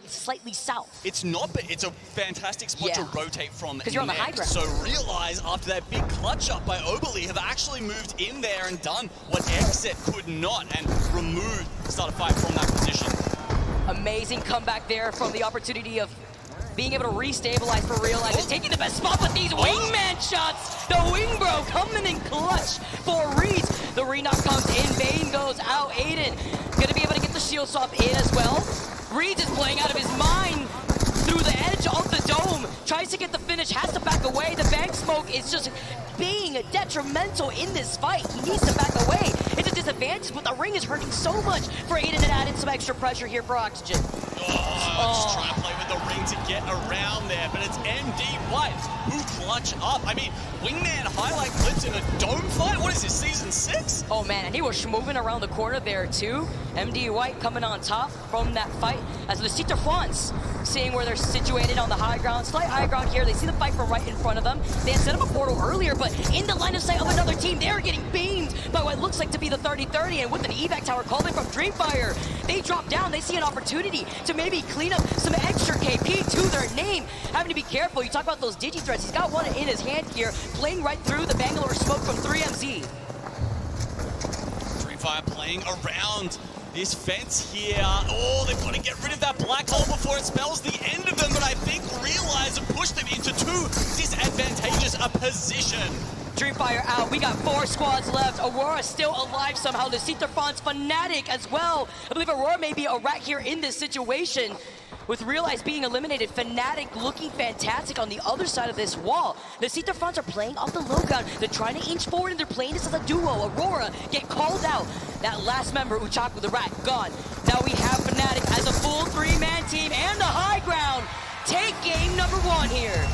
slightly south. It's not, but it's a fantastic spot to rotate from. Because you're on the high ground. So realize after that big clutch up by Oberly have actually moved in there and done what Exit could not and removed start a fight from that position. Amazing comeback there from the opportunity of being able to restabilize for Realize and taking the best spot, but these wingman shots, the wing bro coming in clutch for Reeds. The reknock comes in, Bane goes out, Aiden gonna be able to get the shield swap in as well. Reeds is playing out of his mind through the edge of the dome, tries to get the finish, has to back away. The bank smoke is just being detrimental in this fight. He needs to back away. It's a disadvantage, but the ring is hurting so much for Aiden and added some extra pressure here for Oxygen. Just trying to play with the ring to get around there, but it's MD White who clutch up. I mean, Wingman highlight clips in a dome fight? What is this, season 6? Oh man, and he was moving around the corner there too. MD White coming on top from that fight as the Citer Fawns seeing where they're situated on the high ground, slight high ground here. They see the fight from right in front of them. They had set up a portal earlier, but in the line of sight of another team, they're getting beamed by what looks like to be the 30-30, and with an evac tower called in from Dreamfire, they drop down. They see an opportunity to maybe clean up some extra KP to their name. Having to be careful. You talk about those digi threats. He's got one in his hand here, playing right through the Bangalore smoke from 3MZ. Dreamfire playing around this fence here. Oh, they've got to get rid of that black hole before it spells the end of them, but I think Realize have pushed them into too disadvantageous a position. Dreamfire out. We got 4 squads left. Aurora still alive somehow. The Citer Fawns Fnatic as well. I believe Aurora may be a rat here in this situation. With Realize being eliminated, Fnatic looking fantastic on the other side of this wall. The Citer Fawns are playing off the low ground. They're trying to inch forward and they're playing this as a duo. Aurora get called out. That last member, Uchaku the Rat, gone. Now we have Fnatic as a full 3-man team and the high ground. Take game number 1 here.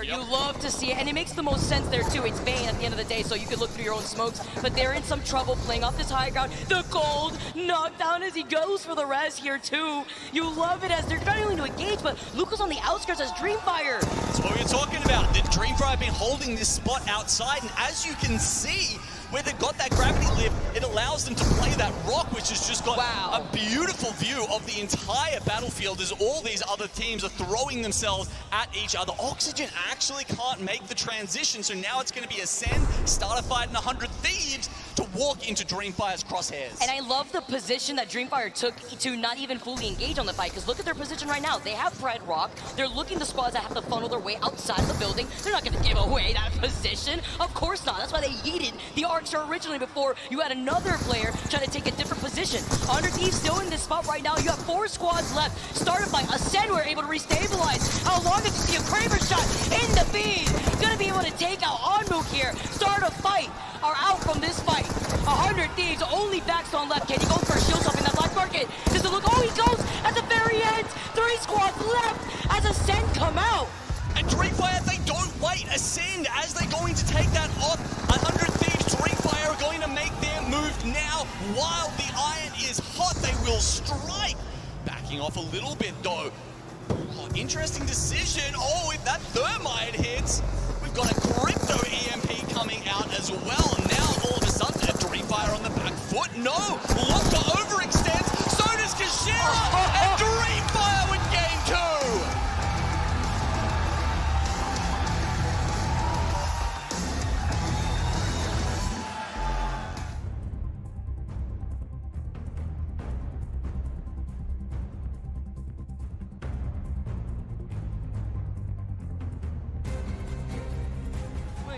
You love to see it, and it makes the most sense there too. It's Bane at the end of the day, so you can look through your own smokes, but they're in some trouble playing off this high ground. The gold knockdown as he goes for the res here too. You love it as they're trying to engage, but Luca's on the outskirts as Dreamfire. That's what we were talking about. The Dreamfire have been holding this spot outside, and as you can see, where they've got that gravity lift, it allows them to play that rock, which has just got a beautiful view of the entire battlefield as all these other teams are throwing themselves at each other. Oxygen actually can't make the transition, so now it's going to be Ascend, start a fight in 100 Thieves to walk into Dreamfire's crosshairs. And I love the position that Dreamfire took to not even fully engage on the fight, because look at their position right now. They have Pride Rock. They're looking the squads that have to funnel their way outside of the building. They're not going to give away that position. Of course not. That's why they yeeted the Archer originally before you had another player trying to take a different position. 100 Thieves still in this spot right now. You have 4 squads left. Started by Ascend, we're able to restabilize. How long did you see a Kramer shot in the feed? Gonna be able to take out Onmook here. Start a fight. Are out from this fight. 100 Thieves, only Backstone left. Can he go for a shield up in that black market? Does it look? Oh, he goes at the very end. 3 squads left as Ascend come out. And Dreamfire, they don't wait. Ascend as they're going to take that off. 100 Thieves, Dreamfire are going to make their move now. While the iron is hot, they will strike. Backing off a little bit though. Oh, interesting decision. Oh, if that thermite hits, we've got a crypto EMP coming out as well. And now all of a sudden, a Dreamfire on the back foot. No, Locker overextends. So does Kashira. And Dreamfire with game 2.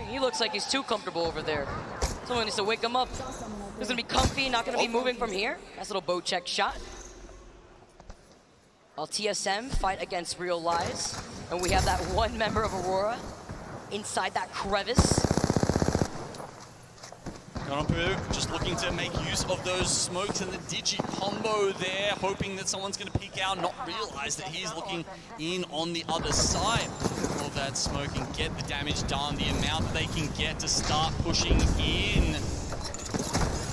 He looks like he's too comfortable over there. Someone needs to wake him up. He's gonna be comfy, not gonna be moving from here. Nice little bow check shot. While TSM fight against Realize, and we have that one member of Aurora inside that crevice. Konopu just looking to make use of those smokes and the digi combo there, hoping that someone's going to peek out, not realize that he's looking in on the other side of that smoke and get the damage done, the amount that they can get to start pushing in.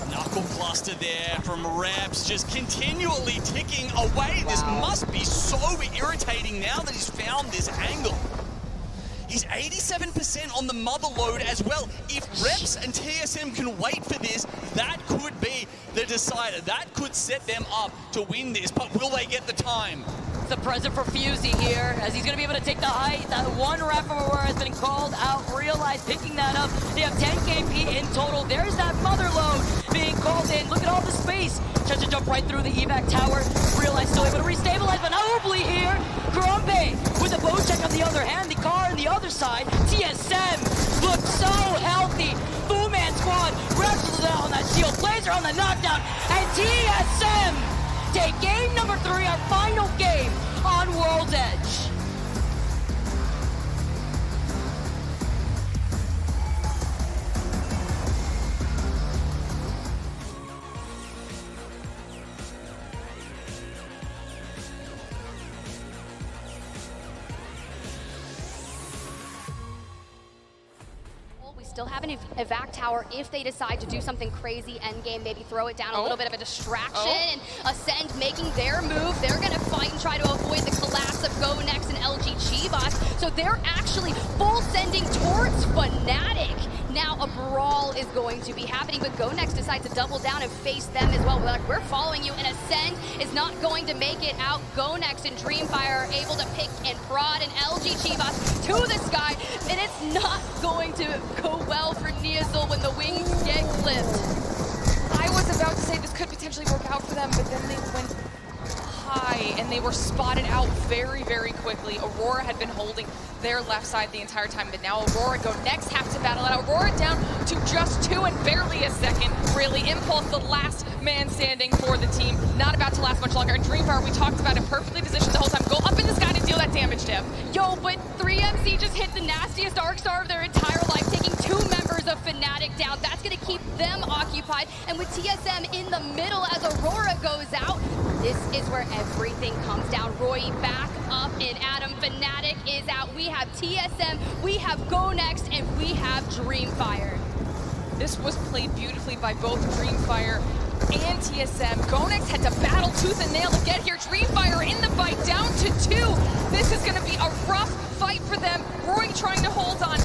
Enough Knuckle cluster there from Reps, just continually ticking away. This must be so irritating now that he's found this angle. He's 87% on the mother load as well. If Reps and TSM can wait for this, that could be the decider. That could set them up to win this, but will they get the time? The present for Fusey here, as he's going to be able to take the height. That one rep from Aurora has been called out. Realize picking that up. They have 10 KP in total. There's that mother load being called in. Look at all the space. Tries to jump right through the evac tower. Realize still able to restabilize, but Obly here. Grumbe with a bow check on the other hand. The car on the other side. TSM looks so healthy. Fu-Man squad wrestles down on that shield. Blazer on the knockdown. And TSM take game number 3, our final game on World's Edge. We still have an evac tower if they decide to do something crazy endgame, maybe throw it down a little bit of a distraction, and Ascend making their move. They're going to fight and try to avoid the collapse of Go Next and LG Chivas. So they're actually full sending towards Fnatic. Now a brawl is going to be happening, but Go Next decides to double down and face them as well. We're following you, and Ascend is not going to make it out. Go Next and Dreamfire are able to pick and prod, and LG Chivas to the sky, and it's not going to go well for Neasel when the wings get clipped. I was about to say this could potentially work out for them, but then they went high and they were spotted out very, very quickly. Aurora had been holding their left side the entire time, but now Aurora Go Next have to battle it out. Aurora down to just 2 and barely a second, really. Impulse, the last man standing for the team, not about to last much longer. And Dreamfire, we talked about it, perfectly positioned the whole time. Go up in the sky to deal that damage to him. Yo, but 3MC just hit the nastiest Arc Star of their entire life, taking 2 members of Fnatic down. That's going to keep them occupied. And with TSM in the middle as Aurora goes out, this is where everything comes down. Roy back up in Adam. Fnatic is out. We have TSM, we have Go Next, and we have Dreamfire. This was played beautifully by both Dreamfire and TSM. Go Next had to battle tooth and nail to get here. Dreamfire in the fight, down to 2. This is going to be a rough fight for them. Roy trying to hold on.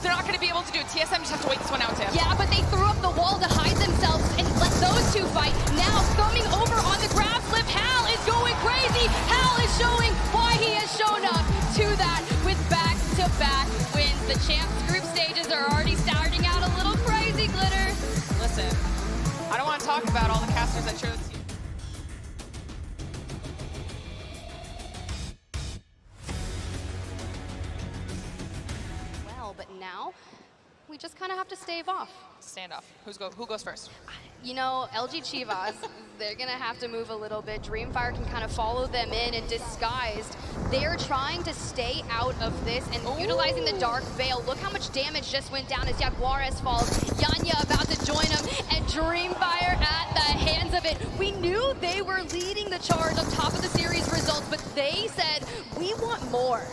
They're not going to be able to do it. TSM just have to wait this one out, Tim. Yeah, but they threw up the wall to hide themselves and let those 2 fight. Now coming over on the grab flip, Hal is going crazy. Hal is showing why he has shown up to that with back-to-back wins. The champs group stages are already starting out a little crazy, Glitter. Listen, I don't want to talk about all the casters that chose you. Well, but now we just kind of have to stave off. Standoff. Who goes first? You know, LG Chivas, they're going to have to move a little bit. Dreamfire can kind of follow them in and disguised. They're trying to stay out of this and utilizing the Dark Veil. Look how much damage just went down as Jaguares falls. Yanya about to join him, and Dreamfire at the hands of it. We knew they were leading the charge on top of the series results, but they said, we want more.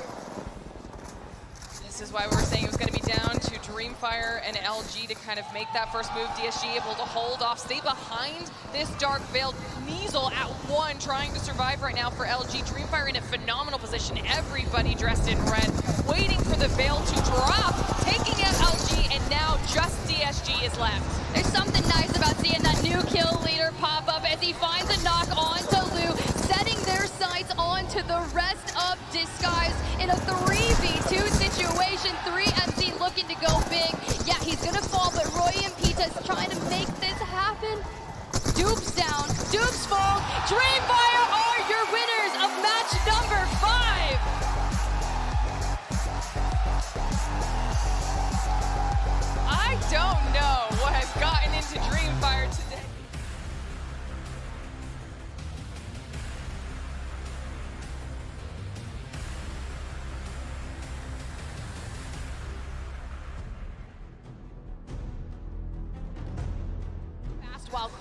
This is why we were saying it was going to be down to Dreamfire and LG to kind of make that first move. DSG able to hold off, stay behind this Dark Veil. Neasel at 1, trying to survive right now for LG. Dreamfire in a phenomenal position. Everybody dressed in red, waiting for the Veil to drop, taking out LG, and now just DSG is left. There's something nice about seeing that new kill leader pop up as he finds a knock onto Lou, setting their sights onto the rest of Disguise in a 3v2 situation. 3MC looking to go big. Yeah, he's gonna fall, but Roy and Pita's trying to make this happen. Dupes down, Dupes fall. Dreamfire are your winners of match number 5. I don't know what has gotten into Dreamfire today.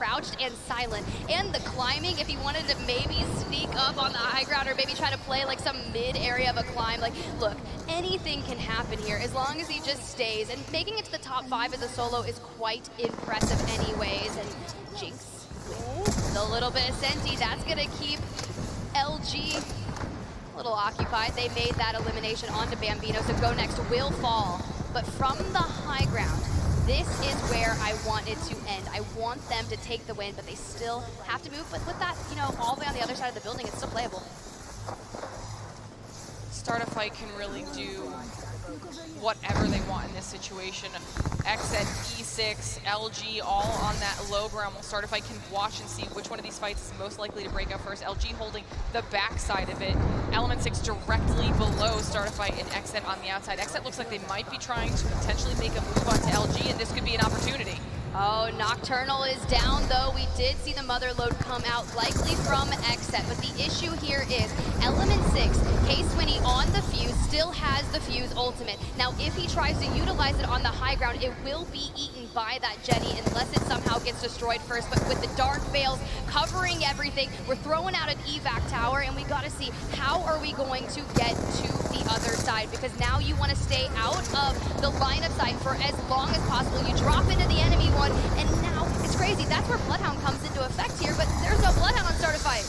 crouched and silent. And the climbing, if he wanted to maybe sneak up on the high ground or maybe try to play like some mid area of a climb, like, look, anything can happen here as long as he just stays. And making it to the top 5 as a solo is quite impressive anyways. And Jinx, with a little bit of Senti, that's gonna keep LG a little occupied. They made that elimination onto Bambino, so Go Next will fall. But from the high ground, this is where I want it to end. I want them to take the win, but they still have to move. But with that, you know, all the way on the other side of the building, it's still playable. Start a Fight can really do whatever they want in this situation. XZ, E6, LG, all on that low ground. Well, Start a Fight can watch and see which one of these fights is most likely to break up first. LG holding the backside of it. Element 6 directly below Start a Fight and XZ on the outside. XZ looks like they might be trying to potentially make a move onto LG, and this could be an opportunity. Oh, Nocturnal is down, though. We did see the mother load come out, likely from XZ. But the issue here is Element 6, K-Swinny on the Fuse, still has the Fuse ultimate. Now, if he tries to utilize it on the high ground, it will be eaten by that Jenny unless it somehow gets destroyed first. But with the Dark Veils covering everything, we're throwing out an evac tower, and we got to see how are we going to get to the other side, because now you want to stay out of the line of sight for as long as possible. You drop into the enemy one, and now it's crazy. That's where Bloodhound comes into effect here, but there's no Bloodhound on Start a Fight.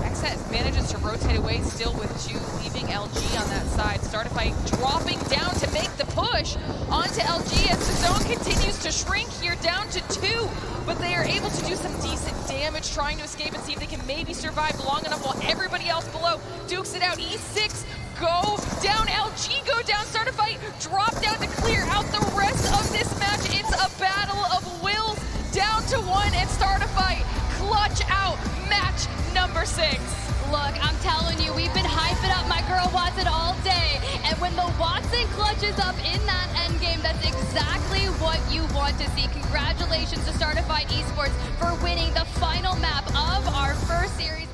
XZ manages to rotate away still with 2, leaving LG on that side. Start a Fight dropping down to make the push onto LG as the zone continues to shrink here down to 2, but they are able to do some decent damage trying to escape and see if they can maybe survive long enough while everybody else below dukes it out. E6 go down, LG go down, Start a Fight drop down to clear out the rest of this match. It's a battle of wills, down to 1, and Start a Fight clutch out match number 6. Look, I'm telling you, we've been hyping up my girl Watson all day, and when the Watson clutches up in that endgame, that's exactly what you want to see. Congratulations to Start a Fight Esports for winning the final map of our first series.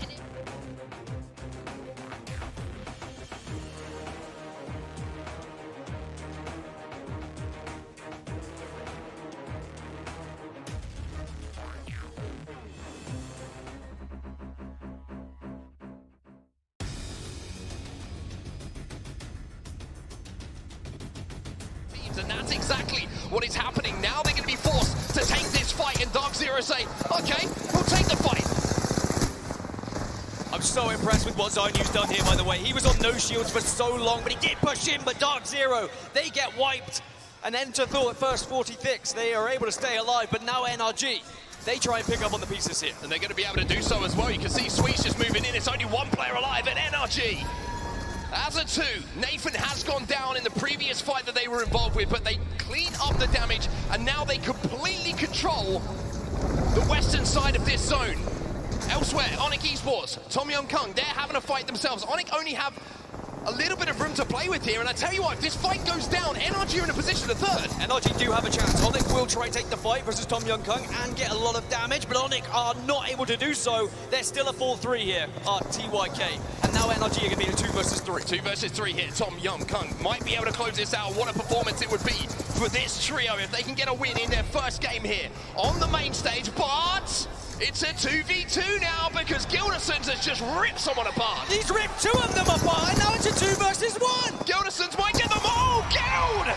And that's exactly what is happening. Now they're going to be forced to take this fight, and Dark Zero say, okay, we'll take the fight. I'm so impressed with what Zionew's done here, by the way. He was on no shields for so long, but he did push in, but Dark Zero, they get wiped. And enter the first 46. They are able to stay alive, but now NRG, they try and pick up on the pieces here. And they're going to be able to do so as well. You can see Sweet's just moving in. It's only one player alive at NRG. As a 2, Nathan has gone down in the previous fight that they were involved with, but they clean up the damage, and now they completely control the western side of this zone. Elsewhere, Onyx Esports, Tom Young Kung, they're having a fight themselves. Onyx only have a little bit of room to play with here, and I tell you what, if this fight goes down, NRG are in a position to third. NRG do have a chance. Onyx will try and take the fight versus Tom Young Kung and get a lot of damage, but Onyx are not able to do so. They're still a 4-3 here, TYK. And now NRG are going to be in a 2 versus 3. 2 versus 3 here. Tom Young Kung might be able to close this out. What a performance it would be for this trio if they can get a win in their first game here on the main stage, but it's a 2v2 now because Gildersons has just ripped someone apart. He's ripped 2 of them apart, and now it's a 2 versus 1. Gildersons might get them all. Gild!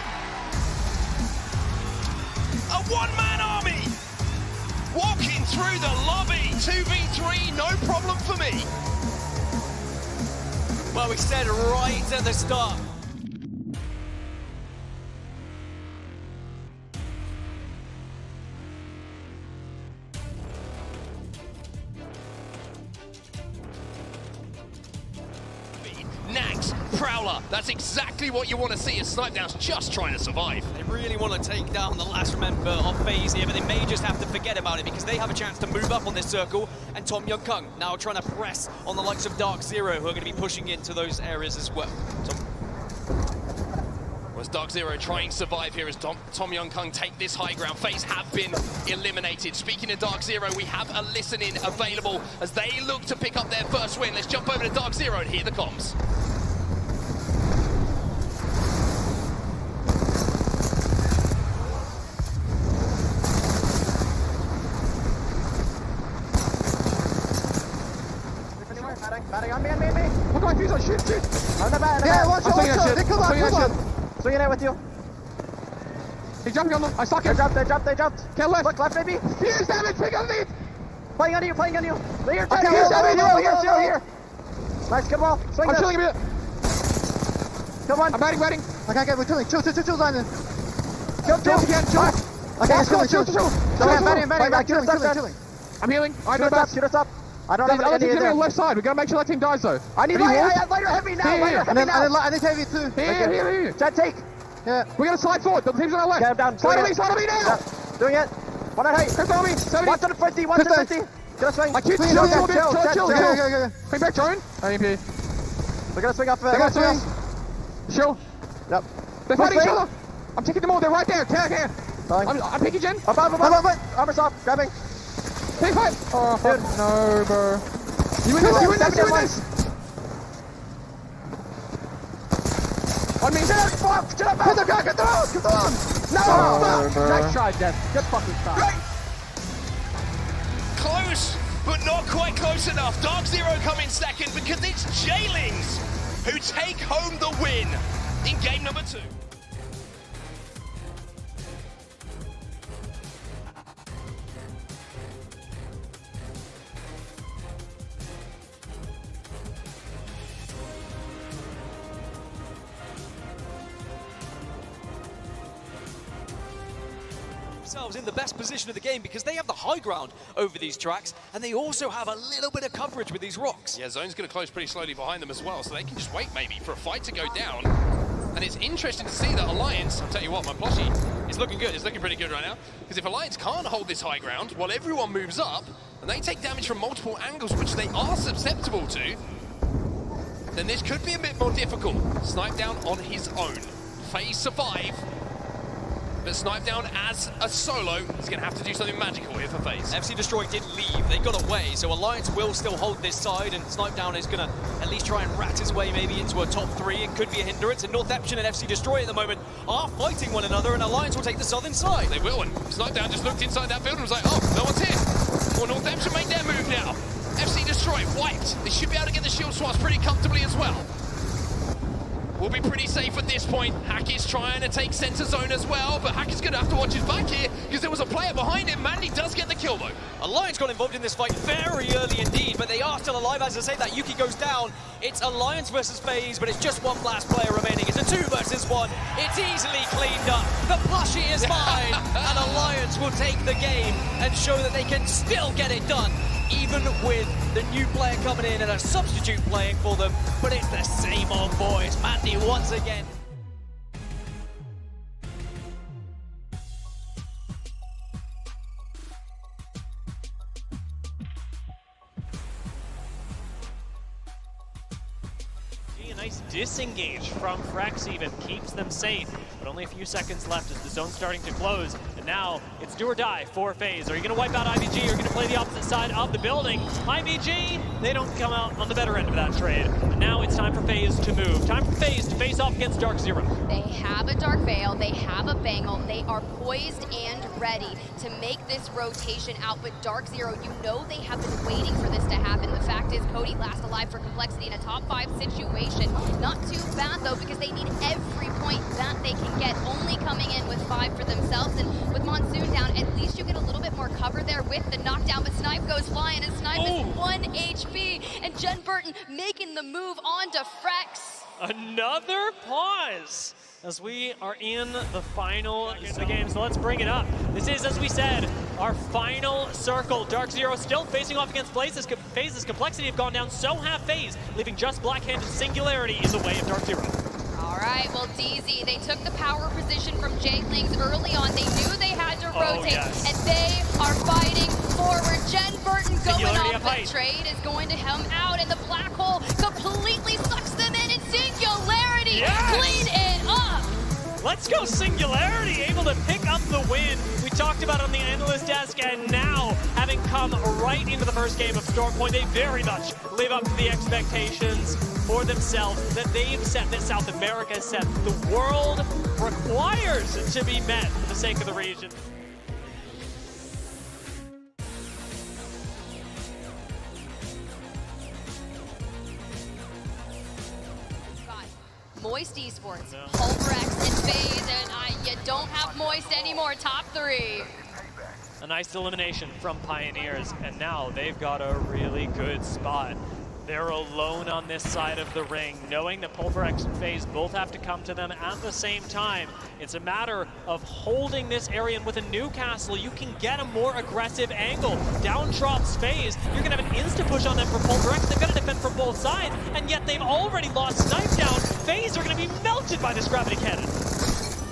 A one-man army walking through the lobby. 2v3, no problem for me. Well, we said right at the start. Nags, Prowler, that's exactly what you want to see as Snipedown's just trying to survive. They really want to take down the last member of FaZe here, but they may just have to forget about it because they have a chance to move up on this circle, and Tom Young Kung now trying to press on the likes of Dark Zero, who are going to be pushing into those areas as well. Was Dark Zero trying to survive here as Tom Young Kung take this high ground. FaZe have been eliminated. Speaking of Dark Zero, we have a listen-in available as they look to pick up their first win. Let's jump over to Dark Zero and hear the comms. on me. Look at my fuse on, shoot. On the back, Yeah, watch I'm swinging that out. shit. They come I'm swinging on, that come on. Swinging it with you. He's jumping on them. I suck him. They dropped. Kill left. Look, left maybe. Fuse damage, pick on lead. Playing on you. Here, Okay, here. Nice, good ball. Swing I'm this. chilling a bit. Come on. I'm waiting. Okay, we're chilling. Chill, Zion. Chill again, chill. Okay, chill. Chilling. I'm healing. I Shoot know us that. up. I don't There's have other any teams idea. on the left side. We gotta make sure that team dies though. I need Any lighter, walls? lighter heavy now. Here. Lighter heavy now. I need heavy too. Here. Jet take. Yeah. We're gonna slide forward. The teams on our left. Get him down. Slide on me now. Yeah. Doing it. One at height. Chris on me. 70. 150. 150. Get a swing. I keep Chill. Go. Bring back drone. IMP. We're gonna swing off. They got swing. Chill. Yep. They're fighting each other. I'm taking them all. They're right there. Can. I'm picking Jen. Above. Armor soft. Grabbing. Take fight. Oh, fuck. No, bro. You win this. On me. Get them on. No. Nice try, Jen. Good fucking try. Close, but not quite close enough. Dark Zero come in second because it's Jailings who take home the win in game number 2. Themselves in the best position of the game because they have the high ground over these tracks and they also have a little bit of coverage with these rocks. Yeah, Zone's going to close pretty slowly behind them as well, so they can just wait maybe for a fight to go down. And it's interesting to see that Alliance, I'll tell you what, my plushie is looking good. It's looking pretty good right now. Because if Alliance can't hold this high ground while everyone moves up and they take damage from multiple angles, which they are susceptible to, then this could be a bit more difficult. Snipe down on his own. FaZe survive. But Snipe down as a solo is going to have to do something magical here for FaZe. FC Destroy did leave, they got away, so Alliance will still hold this side and Snipe down is going to at least try and rat his way maybe into a top 3. It could be a hindrance, and Northeption and FC Destroy at the moment are fighting one another and Alliance will take the southern side. They will, and Snipe down just looked inside that building and was like, oh, no one's here. Well, Northampton made their move now. FC Destroy wiped. They should be able to get the shield swaps pretty comfortably as well. We'll be pretty safe at this point. Hack is trying to take center zone as well, but Hack is going to have to watch his back here because there was a player behind him. Mandy does get the kill though. Alliance got involved in this fight very early indeed, but they are still alive. As I say, that Yuki goes down. It's Alliance versus FaZe, but it's just one last player remaining. It's a 2 versus 1. It's easily cleaned up. The plushie is mine, and Alliance will take the game and show that they can still get it done, even with the new player coming in and a substitute playing for them. But it's the same old boys. Mandy once again. A nice disengage from Frex even keeps them safe, but only a few seconds left as the zone's starting to close. And now it's do or die for FaZe. Are you going to wipe out IVG? Or are you going to play the opposite side of the building? IVG, they don't come out on the better end of that trade. And now it's time for FaZe to move. Time for FaZe to face off against Dark Zero. They have a Dark Veil, they have a Bangle, they are poised and ready to make this rotation out, but Dark Zero, you know they have been waiting for this to happen. The fact is, Cody last alive for Complexity in a top 5 situation. Not too bad though, because they need every point that they can get, only coming in with 5 for themselves, and with Monsoon down, at least you get a little bit more cover there with the knockdown, but Snipe goes flying, and Snipe is 1 HP, and Jen Burton making the move on to Frex. Another pause as we are in the final of the game, so let's bring it up. This is, as we said, our final circle. Dark Zero still facing off against FaZe's Complexity have gone down, so have FaZe, leaving just Black Hand and Singularity in the way of Dark Zero. All right, well, DZ, they took the power position from Jailings early on. They knew they had to rotate, yes. and they are fighting forward. Jen Burton going Singularity off up height. the trade is going to come out, and the black hole completely sucks them in, and Singularity clean it up. Let's go Singularity, able to pick up the win. We talked about it on the analyst desk, and now, having come right into the first game of Storm Point, they very much live up to the expectations for themselves that they've set, that South America has set, the world requires to be met for the sake of the region. Moist Esports, No. Pulverex, and FaZe, and you don't have Moist anymore, top 3. A nice elimination from Pioneers, and now they've got a really good spot. They're alone on this side of the ring, knowing that Pulverex and FaZe both have to come to them at the same time. It's a matter of holding this area, and with a Newcastle, you can get a more aggressive angle. Down drops FaZe, you're gonna have an insta-push on them for Pulverex. They've got to defend from both sides, and yet they've already lost Snipe down. FaZe are gonna be melted by this gravity cannon.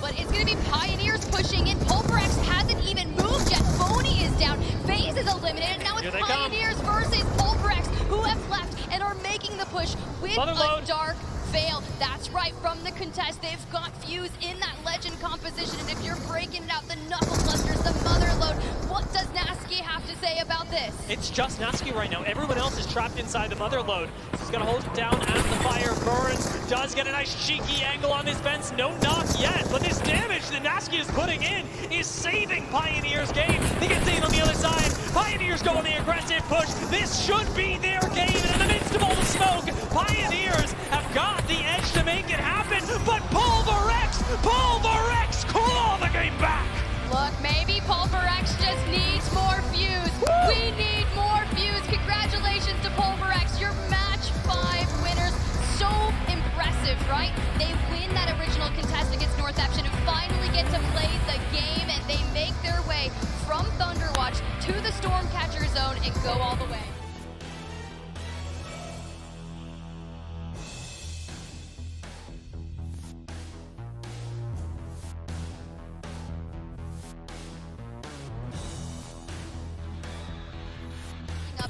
But it's gonna be Pioneers pushing in. Pulverex hasn't even moved yet. Phony is down. FaZe is eliminated. Now it's Here they come. Pioneers versus Pulverex, who have left and are making the push with Motherload. a dark veil. That's right, from the contest. They've got Fuse in that legend composition, and if you're breaking it out, the Knuckle Clusters, the Motherload, what does Nasky have to say about this? It's just Nasky right now. Everyone else is trapped inside the Motherload. He's gonna hold it down as the fire burns. Does get a nice cheeky angle on this fence. No knock yet, but this damage that Nasky is putting in is saving Pioneers' game. They get Zane on the other side. Pioneers go on the aggressive push. This should be their game, and in the midst of all the smoke, Pioneers have got the edge to make it happen, but Pulverex claw the game back. Look, maybe Pulverex just needs more Fuse. We need more Fuse. Congratulations to Pulverex, your match 5 winners. So impressive, right? They win that original contest against Northampton and finally get to play the game, and they make their way from Thunderwatch to the Stormcatcher zone and go all the way.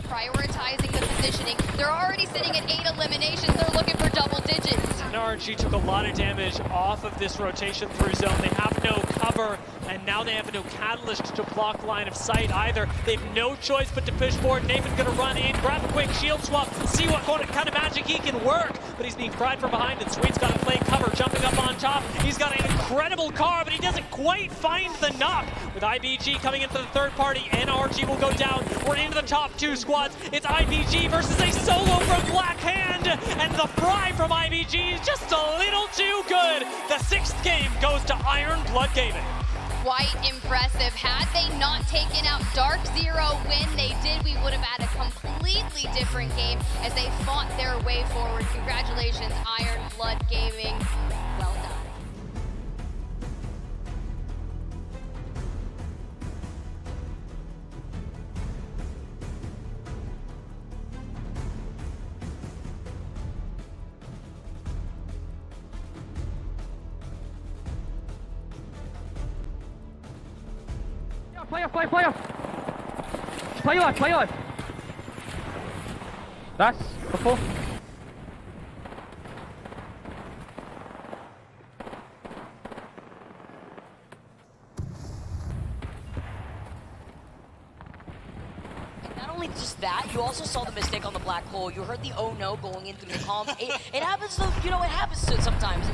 Prioritizing the positioning. They're already sitting at 8 eliminations. They're looking for double digits. NRG took a lot of damage off of this rotation through zone. They have no cover, and now they have no catalyst to block line of sight either. They have no choice but to push forward. Nathan's gonna run in, grab a quick shield swap, see what kind of magic he can work, but he's being fried from behind, and Sweet's got to play cover, jumping up on top. He's got an incredible car, but he doesn't quite find the knock. With IBG coming in for the third party, NRG will go down. We're into the top 2 squads. It's IBG versus a solo from Black Hand, and the fry from IBG is just a little too good. The 6th game goes to Iron Blood Gaming. Quite impressive. Had they not taken out Dark Zero when they did, we would have had a completely different game as they fought their way forward. Congratulations, Iron Blood Gaming. Well done. Play off. Play live. That's before. Not only just that, you also saw the mistake on the black hole. You heard the oh no going in through the comms. It happens to, it happens to sometimes.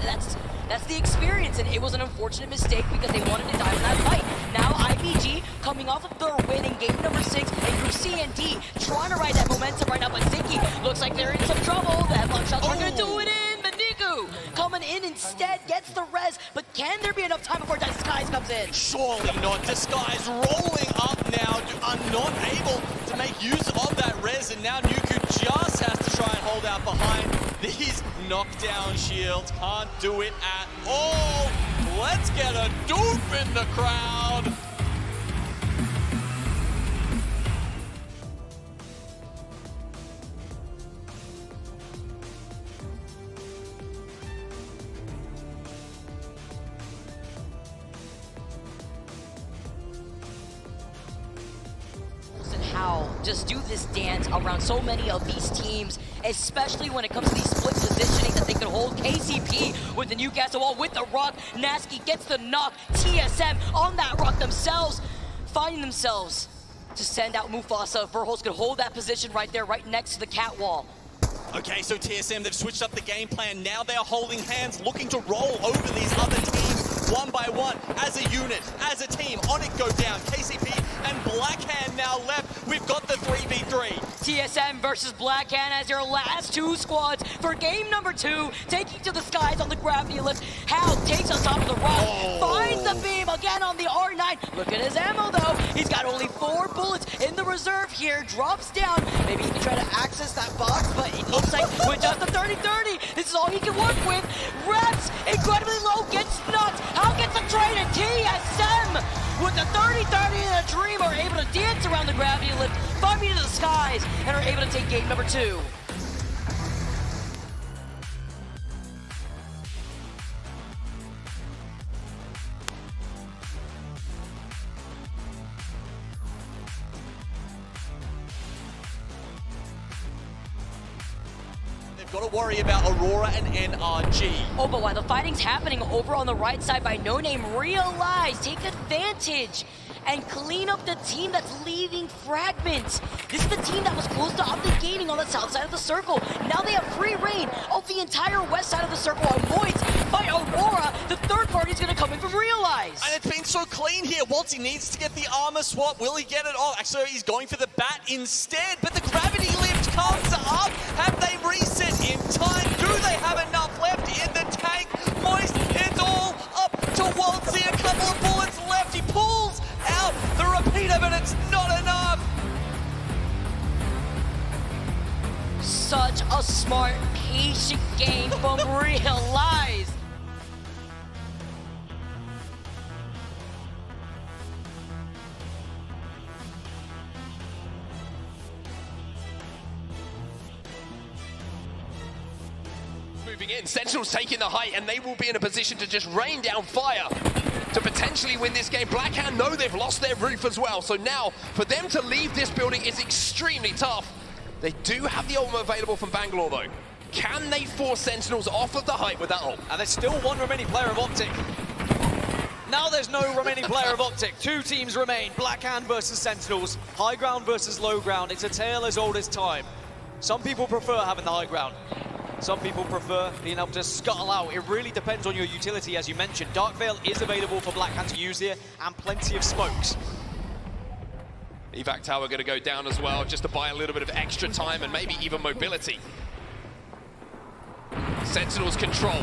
That's the experience, and it was an unfortunate mistake because they wanted to die in that fight. Now IBG coming off of their win in game number 6, and Group C and D trying to ride that momentum right now, but Ziki looks like they're in some trouble. The headlock shots are gonna do it in, but Niku coming in instead, gets the res, but can there be enough time before Disguise comes in? Surely not. Disguise rolling up now, are not able to make use of that res, and now Nuku just has to try and hold out behind these knockdown shields. Can't do it at all. Let's get a dupe in the crowd. How just do this dance around so many of these teams, especially when it comes to these split positioning that they could hold. KCP with the Newcastle wall with the rock. Nasky gets the knock. TSM on that rock themselves, finding themselves to send out Mufasa. Verholz could hold that position right there, right next to the cat wall. Okay, so TSM, they've switched up the game plan. Now they're holding hands, looking to roll over these other teams one by one, as a unit, as a team. On it go down. KCP and Blackhand now left. We've got the 3v3. TSM versus Blackhand as your last two squads for game number 2, taking to the skies on the gravity lift. Hal takes on top of the rock, finds the beam again on the R9. Look at his ammo though. He's got only 4 bullets in the reserve here. Drops down. Maybe he can try to access that box, but it looks like with just the 30-30, this is all he can work with. Reps incredibly low, gets knocked. Hal gets the trade, and TSM with the 30-30 and a dream are able to dance around the gravity lift, 5 feet into the skies, and are able to take game number 2. Got to worry about Aurora and NRG. Oh, but while the fighting's happening over on the right side by No Name, realize, take advantage, and clean up the team that's leaving Fragments. This is the team that was close to Optic Gaming on the south side of the circle. Now they have free reign of the entire west side of the circle on points by Aurora. The third party is going to come in from Realize. And it's been so clean here. Waltzy needs to get the armor swap. Will he get it off? Actually, he's going for the bat instead, but the gravity lift comes up. Have they reset in time? Do they have enough left in the tank? Moist, it's all up to Waltzy. A couple of bullets left. He pulls out the repeater, but it's not enough. Such a smart, patient game from Realize. Moving in, Sentinels taking the height, and they will be in a position to just rain down fire to potentially win this game. Blackhand know they've lost their roof as well, so now for them to leave this building is extremely tough. They do have the ultimate available from Bangalore though. Can they force Sentinels off of the height with that ult? And there's still one remaining player of Optic. Now there's no remaining player of Optic. 2 teams remain, Blackhand versus Sentinels, high ground versus low ground. It's a tale as old as time. Some people prefer having the high ground. Some people prefer being able to scuttle out. It really depends on your utility, as you mentioned. Dark Veil is available for Blackhand to use here, and plenty of smokes. Evac tower going to go down as well, just to buy a little bit of extra time and maybe even mobility. Sentinels control.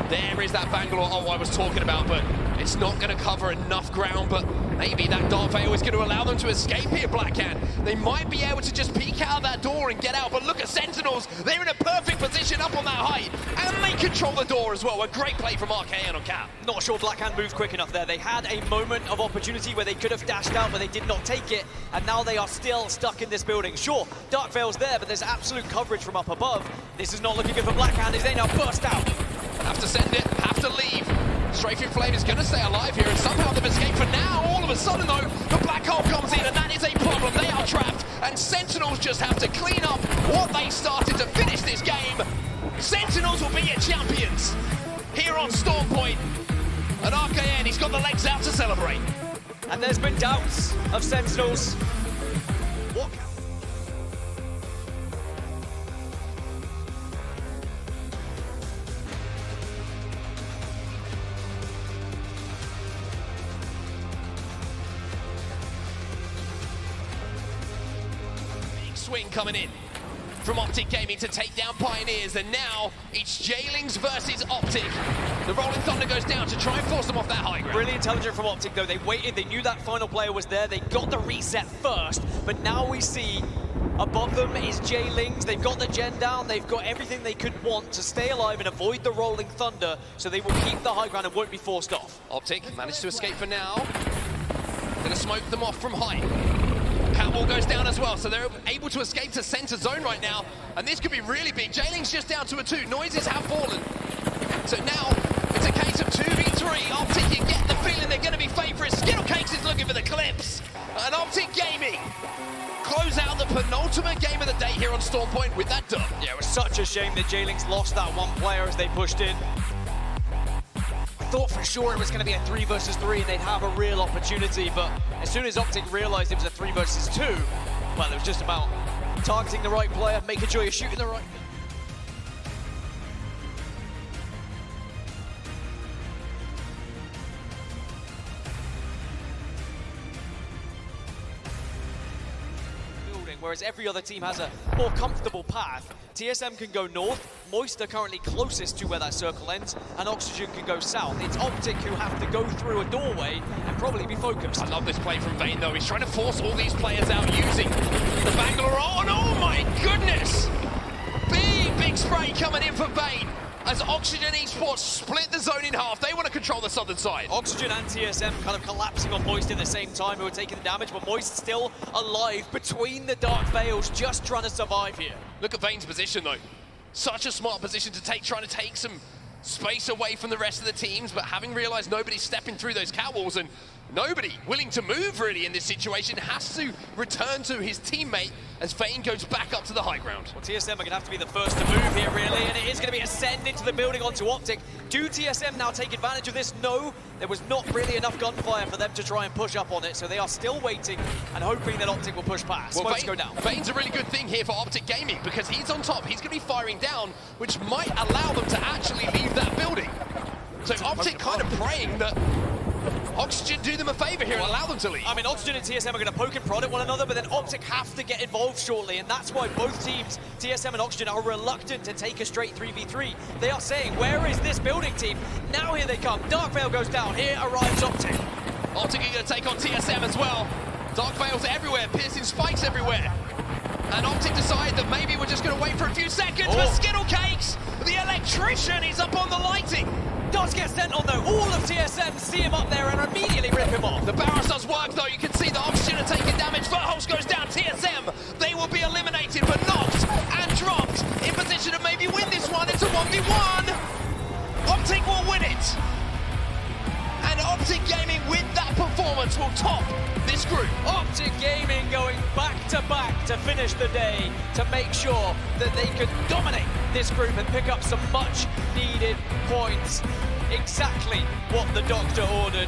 There is that Bangalore ult I was talking about, but it's not going to cover enough ground, but maybe that Dark Veil is going to allow them to escape here, Blackhand. They might be able to just peek out that door and get out, but look at Sentinels. They're in a perfect position up on that height, and they control the door as well. A great play from RKN on cap. Not sure Blackhand moved quick enough there. They had a moment of opportunity where they could have dashed out, but they did not take it, and now they are still stuck in this building. Sure, Dark Veil's there, but there's absolute coverage from up above. This is not looking good for Blackhand as they now burst out. Have to send it, have to leave. Strafing Flame is going to stay alive here, and somehow they've escaped for now. All of a sudden, though, the black hole comes in, and that is a problem. They are trapped, and Sentinels just have to clean up what they started to finish this game. Sentinels will be your champions here on Storm Point. And RKN, he's got the legs out to celebrate. And there's been doubts of Sentinels. What? Swing coming in from Optic Gaming to take down Pioneers, and now it's Jailings versus Optic. The Rolling Thunder goes down to try and force them off that high ground. Really intelligent from Optic though. They waited, they knew that final player was there, they got the reset first, but now we see above them is Jailings. They've got the gen down, they've got everything they could want to stay alive and avoid the Rolling Thunder, so they will keep the high ground and won't be forced off. Optic managed to escape for now. Gonna smoke them off from height. Catwall goes down as well, so they're able to escape to center zone right now, and this could be really big. Jailing's just down to a 2. Noises have fallen. So now it's a case of 2v3. Optic, you get the feeling they're going to be favorites. Skittlecakes is looking for the clips. And Optic Gaming close out the penultimate game of the day here on Storm Point with that dub. Yeah, it was such a shame that Jailings lost that one player as they pushed in. Thought for sure it was going to be a 3 versus 3 and they'd have a real opportunity, but as soon as Optic realized it was a 3 versus 2, well, it was just about targeting the right player, making sure you're shooting the right. whereas every other team has a more comfortable path. TSM can go north, Moist are currently closest to where that circle ends, and Oxygen can go south. It's Optic who have to go through a doorway and probably be focused. I love this play from Vayne though. He's trying to force all these players out using the Bangalore ult, and oh my goodness! Big spray coming in for Vayne as Oxygen Esports split the zone in half. They want to control the southern side. Oxygen and TSM kind of collapsing on Moist at the same time, who are taking the damage, but Moist still alive between the Dark Veils, just trying to survive here. Look at Vayne's position though. Such a smart position to take, trying to take some space away from the rest of the teams, but having realized nobody's stepping through those catwalls and nobody willing to move really in this situation, has to return to his teammate as Vayne goes back up to the high ground. Well, TSM are going to have to be the first to move here, really, and it is going to be Ascend into the building onto Optic. Do TSM now take advantage of this? No, there was not really enough gunfire for them to try and push up on it, so they are still waiting and hoping that Optic will push past. Well, Smokes go down. Vayne's a really good thing here for Optic Gaming because he's on top. He's going to be firing down, which might allow them to actually leave that building. So Optic kind of praying that Oxygen do them a favor here and allow them to leave. I mean, Oxygen and TSM are going to poke and prod at one another, but then Optic have to get involved shortly, and that's why both teams, TSM and Oxygen, are reluctant to take a straight 3v3. They are saying, where is this building team? Now here they come. Dark Veil goes down. Here arrives Optic. Optic are going to take on TSM as well. Dark Veils everywhere, piercing spikes everywhere. And Optic decide that maybe we're just going to wait for a few seconds for Skittle Cakes. The electrician is up on the lighting. Does get sent on though. All of TSM see him up there and immediately rip him off. The barrage does work though. You can see the Oxygen are taking damage. Verholz goes down. TSM, they will be eliminated, but knocked and dropped in position to maybe win this one. It's a 1v1. Optic will win it. And Optic Gaming with that performance will top this group. Optic Gaming going back to finish the day to make sure that they could dominate this group and pick up some much needed points. Exactly what the doctor ordered.